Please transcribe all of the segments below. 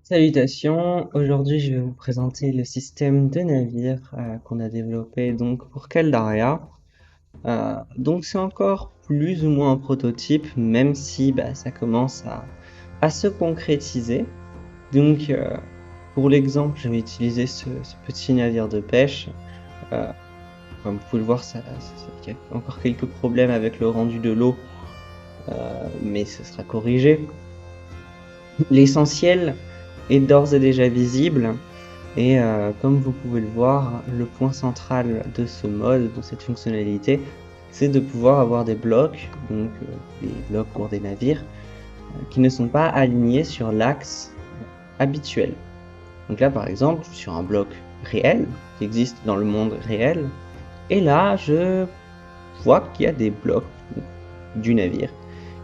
Salutations, aujourd'hui je vais vous présenter le système de navire qu'on a développé donc pour Caldara. Donc c'est encore plus ou moins un prototype, même si ça commence à se concrétiser. Donc pour l'exemple, je vais utiliser ce petit navire de pêche. Euh, Comme vous pouvez le voir, il y a encore quelques problèmes avec le rendu de l'eau, mais ce sera corrigé. L'essentiel est d'ores et déjà visible. Et comme vous pouvez le voir, le point central de ce mode, de cette fonctionnalité, c'est de pouvoir avoir des blocs, donc des blocs pour des navires, qui ne sont pas alignés sur l'axe habituel. Donc là, par exemple, sur un bloc réel, qui existe dans le monde réel, et là, je vois qu'il y a des blocs du navire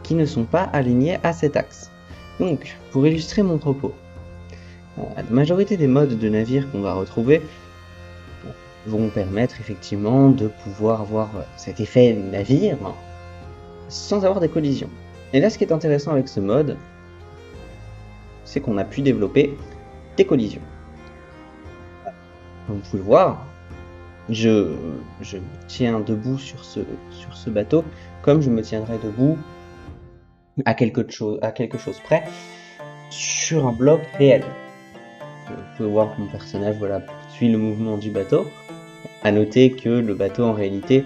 qui ne sont pas alignés à cet axe. Donc, pour illustrer mon propos, la majorité des modes de navires qu'on va retrouver vont permettre effectivement de pouvoir avoir cet effet navire sans avoir des collisions. Et là, ce qui est intéressant avec ce mode, c'est qu'on a pu développer des collisions. Comme vous pouvez le voir, je me tiens debout sur ce bateau comme je me tiendrais debout à quelque chose près sur un bloc réel. Vous pouvez voir que mon personnage suit le mouvement du bateau. À noter que le bateau en réalité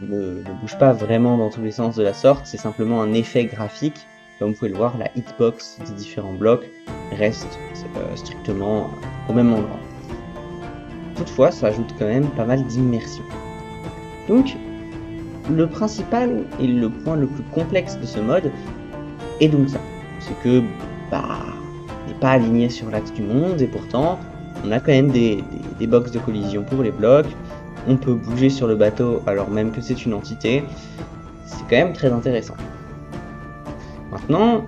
ne bouge pas vraiment dans tous les sens de la sorte, c'est simplement un effet graphique. Comme vous pouvez le voir, la hitbox des différents blocs reste strictement au même endroit. Toutefois, ça ajoute quand même pas mal d'immersion. Donc, le principal et le point le plus complexe de ce mode est donc ça. C'est que, on n'est pas aligné sur l'axe du monde et pourtant, on a quand même des box de collision pour les blocs. On peut bouger sur le bateau alors même que c'est une entité. C'est quand même très intéressant. Maintenant,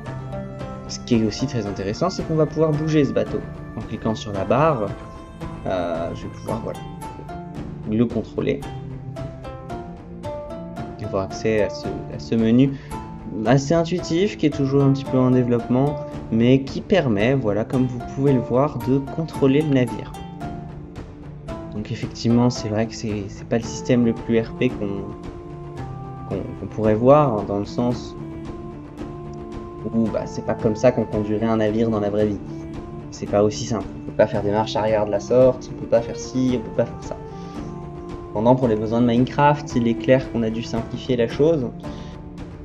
ce qui est aussi très intéressant, c'est qu'on va pouvoir bouger ce bateau. En cliquant sur la barre, je vais pouvoir le contrôler. Avoir accès à ce menu assez intuitif, qui est toujours un petit peu en développement, mais qui permet, comme vous pouvez le voir, de contrôler le navire. Donc effectivement, c'est vrai que c'est pas le système le plus RP qu'on pourrait voir, dans le sens où c'est pas comme ça qu'on conduirait un navire dans la vraie vie. C'est pas aussi simple. On peut pas faire des marches arrière de la sorte, on peut pas faire ci, on peut pas faire ça. Cependant, pour les besoins de Minecraft, il est clair qu'on a dû simplifier la chose.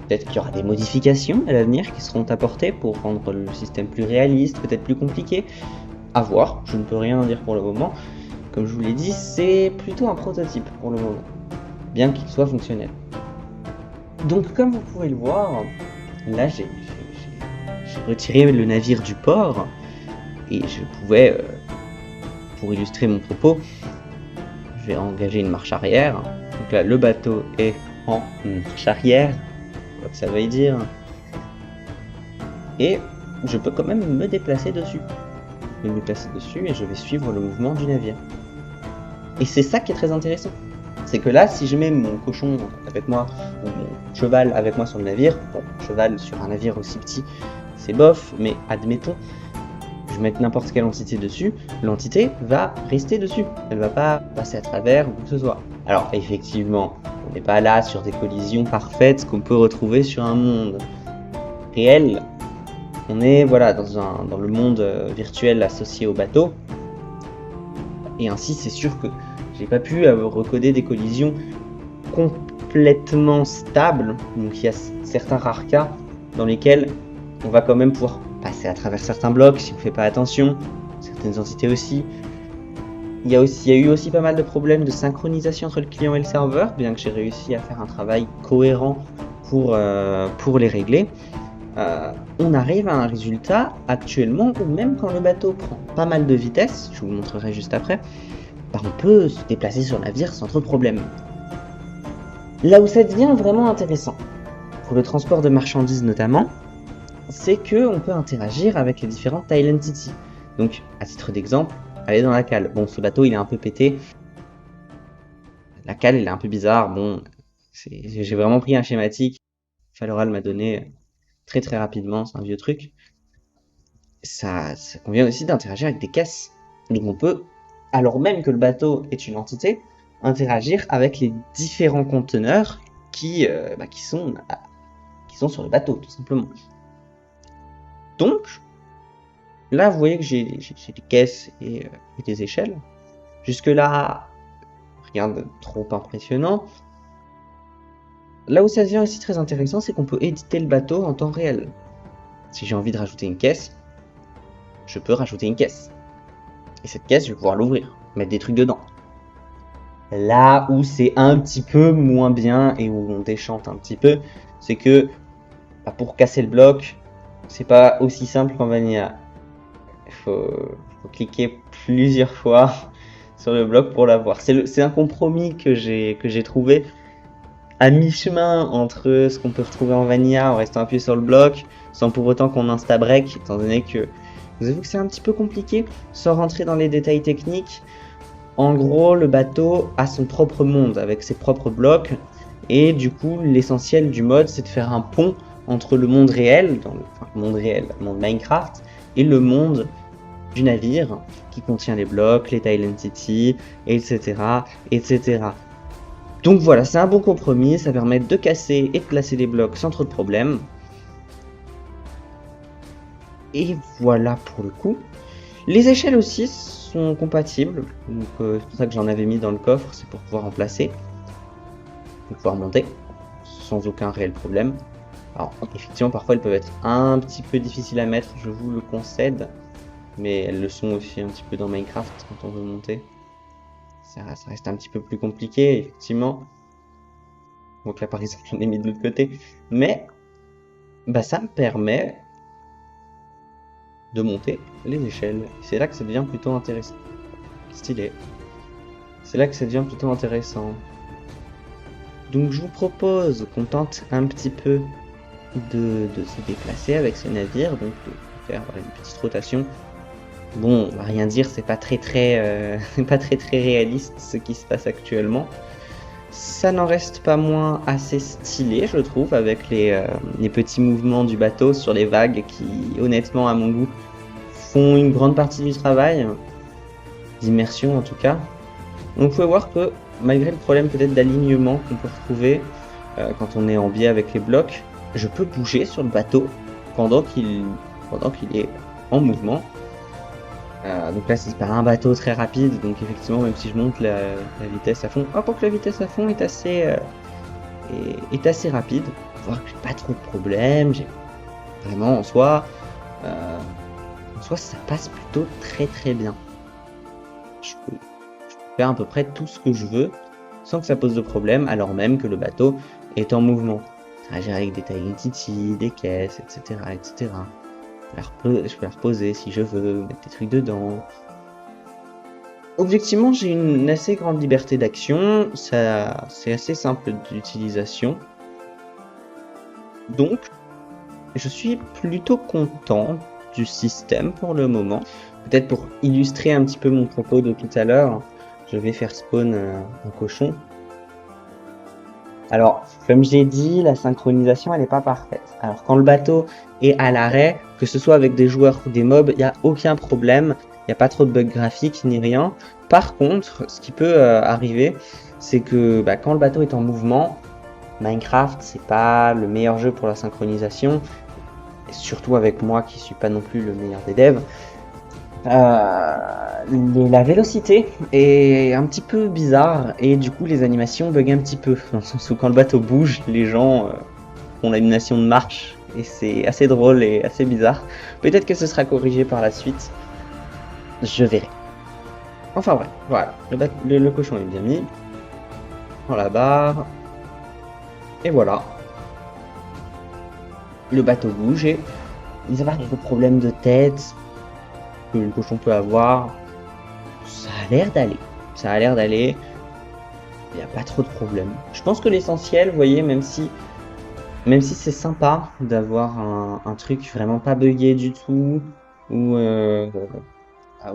Peut-être qu'il y aura des modifications à l'avenir qui seront apportées pour rendre le système plus réaliste, peut-être plus compliqué. À voir, je ne peux rien en dire pour le moment. Comme je vous l'ai dit, c'est plutôt un prototype pour le moment, bien qu'il soit fonctionnel. Donc comme vous pouvez le voir, là j'ai retiré le navire du port et je pouvais, pour illustrer mon propos, je vais engager une marche arrière. Donc là le bateau est en marche arrière, quoi que ça veuille dire. Et je peux quand même me déplacer dessus. Je vais me déplacer dessus et je vais suivre le mouvement du navire. Et c'est ça qui est très intéressant. C'est que là, si je mets mon cochon avec moi, ou mon cheval avec moi sur le navire, bon, cheval sur un navire aussi petit, c'est bof, mais admettons, je mets n'importe quelle entité dessus, l'entité va rester dessus. Elle va pas passer à travers ou quoi que ce soit. Alors effectivement, on n'est pas là sur des collisions parfaites qu'on peut retrouver sur un monde réel. On est dans le monde virtuel associé au bateau. Et ainsi, c'est sûr que j'ai pas pu recoder des collisions complètement stables. Donc il y a certains rares cas dans lesquels on va quand même pouvoir passer à travers certains blocs si on fait pas attention, certaines entités aussi. Il y a eu aussi pas mal de problèmes de synchronisation entre le client et le serveur, bien que j'ai réussi à faire un travail cohérent pour les régler. On arrive à un résultat actuellement où même quand le bateau prend pas mal de vitesse, je vous le montrerai juste après, on peut se déplacer sur le navire sans trop de problème. Là où ça devient vraiment intéressant, pour le transport de marchandises notamment, c'est qu'on peut interagir avec les différentes tile entities. Donc, à titre d'exemple, aller dans la cale. Bon, ce bateau il est un peu pété. La cale elle est un peu bizarre. Bon, j'ai vraiment pris un schématique. Faloral m'a donné très très rapidement, c'est un vieux truc. ça convient aussi d'interagir avec des caisses. Donc on peut, alors même que le bateau est une entité, interagir avec les différents conteneurs qui sont sur le bateau, tout simplement. Donc, là, vous voyez que j'ai des caisses et des échelles. Jusque-là, rien de trop impressionnant. Là où ça devient aussi très intéressant, c'est qu'on peut éditer le bateau en temps réel. Si j'ai envie de rajouter une caisse, je peux rajouter une caisse. Et cette caisse, je vais pouvoir l'ouvrir, mettre des trucs dedans. Là où c'est un petit peu moins bien et où on déchante un petit peu, c'est que pour casser le bloc, c'est pas aussi simple qu'en Vanilla. Il faut cliquer plusieurs fois sur le bloc pour l'avoir. C'est un compromis que j'ai trouvé à mi-chemin entre ce qu'on peut retrouver en Vanilla en restant appuyé sur le bloc, sans pour autant qu'on insta-break, étant donné que vous avez vu que c'est un petit peu compliqué, sans rentrer dans les détails techniques. En gros, le bateau a son propre monde avec ses propres blocs, et du coup, l'essentiel du mode, c'est de faire un pont entre le monde réel, le monde Minecraft, et le monde du navire qui contient les blocs, les tile entity, etc., etc. Donc voilà, c'est un bon compromis, ça permet de casser et de placer les blocs sans trop de problèmes. Et voilà pour le coup. Les échelles aussi sont compatibles, donc c'est pour ça que j'en avais mis dans le coffre, c'est pour pouvoir en placer, pour pouvoir monter, sans aucun réel problème. Alors effectivement, parfois elles peuvent être un petit peu difficiles à mettre, je vous le concède, mais elles le sont aussi un petit peu dans Minecraft quand on veut monter. Ça reste un petit peu plus compliqué, effectivement. Donc là par exemple j'en ai mis de l'autre côté, mais ça me permet de monter les échelles. C'est là que ça devient plutôt intéressant. Stylé. C'est là que ça devient plutôt intéressant. Donc je vous propose qu'on tente un petit peu de se déplacer avec ce navire, donc de faire une petite rotation. Bon, on va rien dire, c'est pas très réaliste ce qui se passe actuellement. Ça n'en reste pas moins assez stylé, je trouve, avec les petits mouvements du bateau sur les vagues qui, honnêtement, à mon goût, font une grande partie du travail, d'immersion en tout cas. Donc vous pouvez voir que, malgré le problème peut-être d'alignement qu'on peut retrouver quand on est en biais avec les blocs, je peux bouger sur le bateau pendant qu'il est en mouvement. Donc là c'est pas un bateau très rapide, donc effectivement même si je monte la vitesse à fond, quoique la vitesse à fond est assez rapide, vous voir que j'ai pas trop de problèmes, j'ai vraiment en soi ça passe plutôt très bien. Je peux faire à peu près tout ce que je veux sans que ça pose de problème, alors même que le bateau est en mouvement. Interagir avec des tile entity, des caisses, etc. Je peux la reposer si je veux, mettre des trucs dedans. Objectivement, j'ai une assez grande liberté d'action, c'est assez simple d'utilisation. Donc, je suis plutôt content du système pour le moment. Peut-être pour illustrer un petit peu mon propos de tout à l'heure, je vais faire spawn un cochon. Alors, comme j'ai dit, la synchronisation, elle n'est pas parfaite. Alors, quand le bateau est à l'arrêt, que ce soit avec des joueurs ou des mobs, il n'y a aucun problème. Il n'y a pas trop de bugs graphiques ni rien. Par contre, ce qui peut arriver, c'est que quand le bateau est en mouvement, Minecraft, c'est pas le meilleur jeu pour la synchronisation. Et surtout avec moi qui suis pas non plus le meilleur des devs. La vélocité est un petit peu bizarre et du coup les animations bug un petit peu, dans le sens où quand le bateau bouge, les gens font l'animation de marche et c'est assez drôle et assez bizarre. Peut-être que ce sera corrigé par la suite, je verrai. Enfin bref, voilà, le cochon est bien mis dans la barre et voilà. Le bateau bouge et il n'y a pas de problème de tête que le cochon peut avoir. Ça a l'air d'aller. Il n'y a pas trop de problèmes. Je pense que l'essentiel, vous voyez, même si c'est sympa d'avoir un truc vraiment pas buggé du tout, où il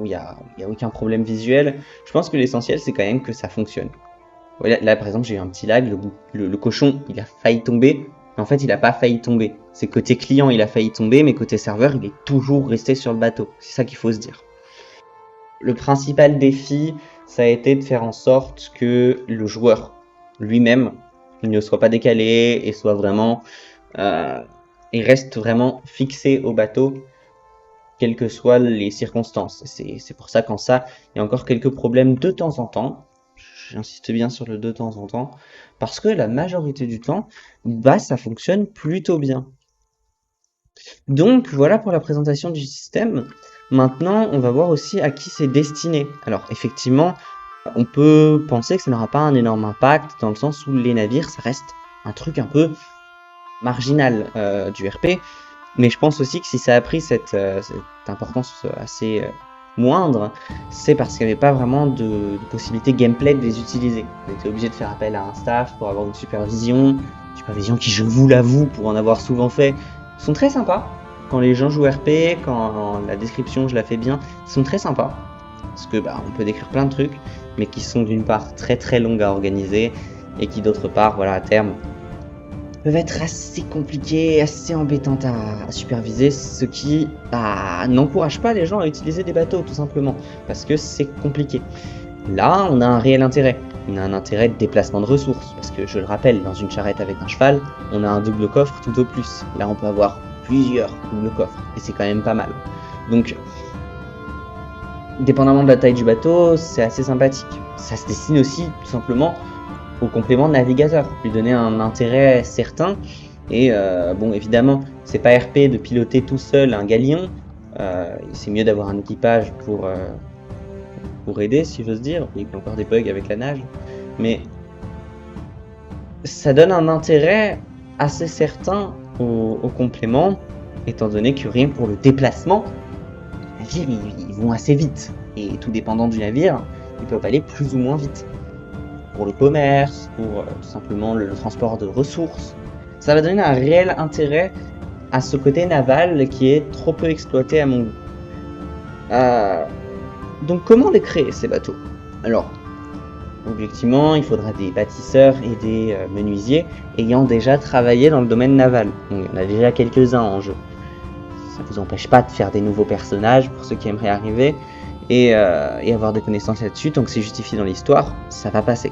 n'y a aucun problème visuel, je pense que l'essentiel, c'est quand même que ça fonctionne. Là par exemple, j'ai eu un petit lag, le cochon, il a failli tomber. Mais en fait, il n'a pas failli tomber. C'est côté client, il a failli tomber, mais côté serveur, il est toujours resté sur le bateau. C'est ça qu'il faut se dire. Le principal défi, ça a été de faire en sorte que le joueur lui-même ne soit pas décalé et soit vraiment, et reste vraiment fixé au bateau, quelles que soient les circonstances. C'est pour ça qu'en ça, il y a encore quelques problèmes de temps en temps. J'insiste bien sur le de temps en temps, parce que la majorité du temps, bah, ça fonctionne plutôt bien. Donc voilà pour la présentation du système. Maintenant, on va voir aussi à qui c'est destiné. Alors effectivement, on peut penser que ça n'aura pas un énorme impact, dans le sens où les navires, ça reste un truc un peu marginal du RP. Mais je pense aussi que si ça a pris cette importance assez moindre, c'est parce qu'il n'y avait pas vraiment de possibilité gameplay de les utiliser. On était obligé de faire appel à un staff pour avoir une supervision qui, je vous l'avoue, pour en avoir souvent fait, sont très sympas. Quand les gens jouent RP, quand la description je la fais bien, ils sont très sympas. Parce que on peut décrire plein de trucs, mais qui sont d'une part très très longues à organiser, et qui d'autre part, voilà, à terme, peuvent être assez compliquées, assez embêtantes à superviser, ce qui n'encourage pas les gens à utiliser des bateaux, tout simplement, parce que c'est compliqué. Là, on a un réel intérêt. On a un intérêt de déplacement de ressources, parce que je le rappelle, dans une charrette avec un cheval, on a un double coffre tout au plus. Là, on peut avoir plusieurs doubles coffres, et c'est quand même pas mal. Donc, dépendamment de la taille du bateau, c'est assez sympathique. Ça se destine aussi, tout simplement, au complément de navigateur, lui donner un intérêt certain. Et bon, évidemment, c'est pas RP de piloter tout seul un galion. C'est mieux d'avoir un équipage pour aider, si j'ose dire. Il y a encore des bugs avec la nage, mais ça donne un intérêt assez certain au complément, étant donné que rien pour le déplacement, les navires ils vont assez vite, et tout dépendant du navire, ils peuvent aller plus ou moins vite. Pour le commerce, pour tout simplement le transport de ressources, ça va donner un réel intérêt à ce côté naval qui est trop peu exploité à mon goût. Donc comment les créer, ces bateaux? Alors, objectivement, il faudra des bâtisseurs et des menuisiers ayant déjà travaillé dans le domaine naval. Donc, il y en a déjà quelques-uns en jeu. Ça ne vous empêche pas de faire des nouveaux personnages pour ceux qui aimeraient arriver et avoir des connaissances là-dessus. Tant que c'est justifié dans l'histoire, ça va passer.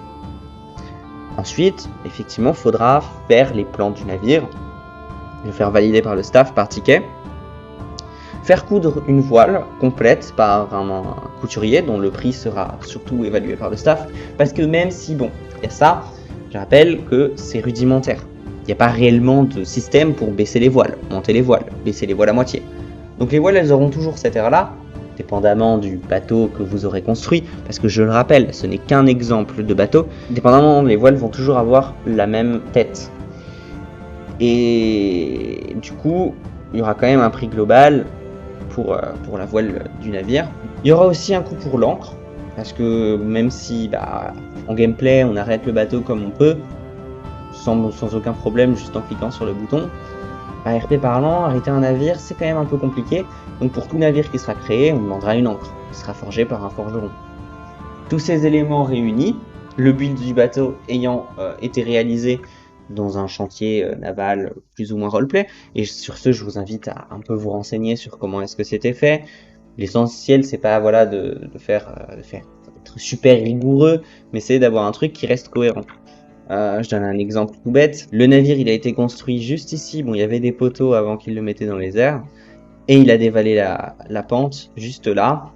Ensuite, effectivement, il faudra faire les plans du navire, le faire valider par le staff par ticket, faire coudre une voile complète par un couturier dont le prix sera surtout évalué par le staff, parce que même si, bon, il y a ça, je rappelle que c'est rudimentaire. Il n'y a pas réellement de système pour baisser les voiles, monter les voiles, baisser les voiles à moitié. Donc les voiles, elles auront toujours cette aire-là, dépendamment du bateau que vous aurez construit, parce que je le rappelle, ce n'est qu'un exemple de bateau, dépendamment, les voiles vont toujours avoir la même tête. Et du coup, il y aura quand même un prix global pour la voile du navire. Il y aura aussi un coût pour l'ancre, parce que même si en gameplay on arrête le bateau comme on peut, sans aucun problème, juste en cliquant sur le bouton, RP parlant, arrêter un navire c'est quand même un peu compliqué, donc pour tout navire qui sera créé, on demandera une ancre, qui sera forgée par un forgeron. Tous ces éléments réunis, le build du bateau ayant été réalisé dans un chantier naval plus ou moins roleplay, et sur ce je vous invite à un peu vous renseigner sur comment est-ce que c'était fait. L'essentiel c'est pas de faire être super rigoureux, mais c'est d'avoir un truc qui reste cohérent. Je donne un exemple tout bête, le navire il a été construit juste ici, bon il y avait des poteaux avant qu'il le mettait dans les airs, et il a dévalé la pente juste là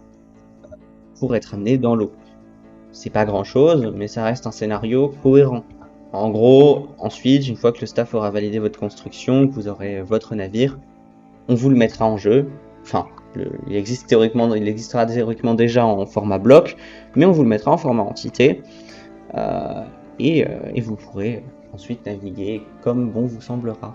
pour être amené dans l'eau. C'est pas grand chose, mais ça reste un scénario cohérent. En gros, ensuite, une fois que le staff aura validé votre construction, que vous aurez votre navire, on vous le mettra en jeu. Enfin, il existera théoriquement déjà en format bloc, mais on vous le mettra en format entité. Et vous pourrez ensuite naviguer comme bon vous semblera.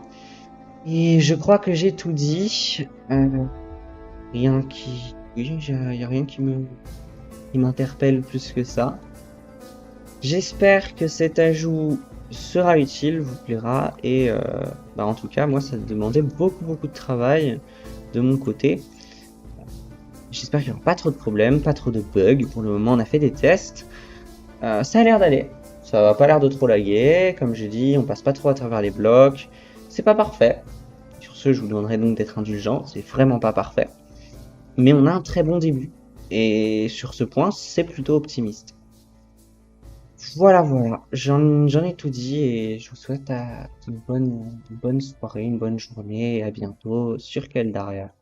Et je crois que j'ai tout dit. Il y a rien qui m'interpelle plus que ça. J'espère que cet ajout sera utile, vous plaira, et en tout cas, moi, ça demandait beaucoup de travail de mon côté. J'espère qu'il n'y aura pas trop de problèmes, pas trop de bugs. Pour le moment, on a fait des tests. Ça a l'air d'aller. Ça va pas l'air de trop laguer. Comme j'ai dit, on passe pas trop à travers les blocs. C'est pas parfait. Sur ce, je vous demanderai donc d'être indulgent, c'est vraiment pas parfait. Mais on a un très bon début. Et sur ce point, c'est plutôt optimiste. Voilà, voilà, j'en ai tout dit et je vous souhaite une bonne soirée, une bonne journée et à bientôt sur Keldaria.